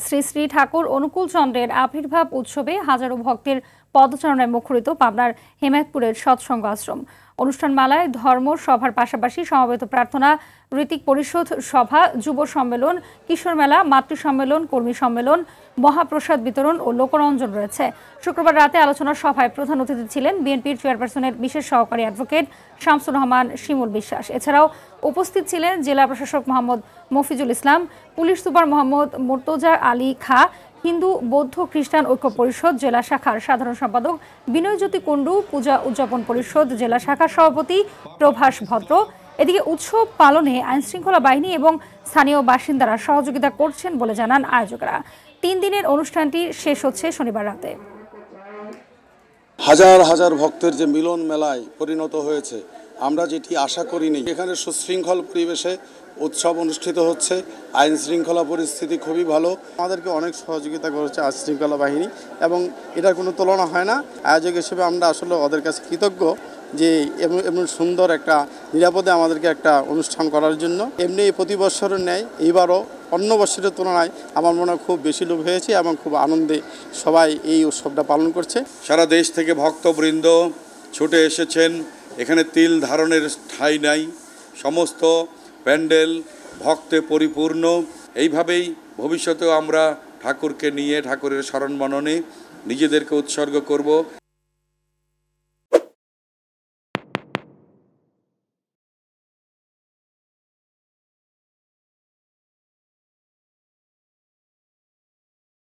শ্রী শ্রী ঠাকুর অনুকূল চন্দ্রের আবির্ভাব উৎসবে হাজারো ভক্তের পদচারণায় মুখরিত পাবনার হেমায়তপুরের সৎসঙ্গ আশ্রম। অনুষ্ঠানমালায় ধর্ম সভার পাশাপাশি সমবেত প্রার্থনা, ঋতিক পরিষদ সভা, যুব সম্মেলন, কিশোর মেলা, মাতৃ সম্মেলন, কর্মী সম্মেলন, মহাপ্রসাদ বিতরণ ও লোকরঞ্জন রয়েছে। শুক্রবার রাতে আলোচনা সভায় প্রধান অতিথি ছিলেন বিএনপির চেয়ারপারসনের বিশেষ সহকারী অ্যাডভোকেট শামসুর রহমান শিমুল বিশ্বাস। এছাড়াও উপস্থিত ছিলেন জেলা প্রশাসক মোহাম্মদ মফিজুল ইসলাম, পুলিশ সুপার মোহাম্মদ মুর্তজা আলী খা, হিন্দু বৌদ্ধ খ্রিস্টান ঐক্য পরিষদ জেলা শাখার সাধারণ সম্পাদক বিনয়জ্যোতি কুণ্ডু, পূজা উদযাপন পরিষদ জেলা শাখার সভাপতি প্রভাস ভদ্র। এদিকে উৎসব পালনে আইনশৃঙ্খলা বাহিনী এবং স্থানীয় বাসিন্দারা সহযোগিতা করছেন বলে জানান আয়োজকরা। 3 দিনের অনুষ্ঠানটি শেষ হচ্ছে শনিবার রাতে। হাজার হাজার ভক্তের যে মিলন মেলায় পরিণত হয়েছে, আমরা যেটি আশা করিনি। এখানে সুশৃঙ্খল পরিবেশে উৎসব অনুষ্ঠিত হচ্ছে, আইন শৃঙ্খলা পরিস্থিতি খুবই ভালো। আমাদেরকে অনেক সহযোগিতা করেছে আইন শৃঙ্খলা বাহিনী এবং এটার কোনো তুলনা হয় না। আয়োজক হিসেবে আমরা আসলে ওদের কাছে কৃতজ্ঞ যে এমন সুন্দর একটা নিরাপদে আমাদেরকে একটা অনুষ্ঠান করার জন্য। এমনি প্রতি বছরের ন্যায় এইবারও অন্য বছরের তুলনায় আমার মনে হয় খুব বেশি লোক হয়েছে এবং খুব আনন্দে সবাই এই উৎসবটা পালন করছে। সারা দেশ থেকে ভক্তবৃন্দ ছুটে এসেছেন। এখানে তিল ধারণের ঠাঁই নাই, সমস্ত প্যান্ডেল ভক্তে পরিপূর্ণ। এইভাবেই ভবিষ্যতেও আমরা ঠাকুরকে নিয়ে ঠাকুরের শরণ মননে নিজেদেরকে উৎসর্গ করব।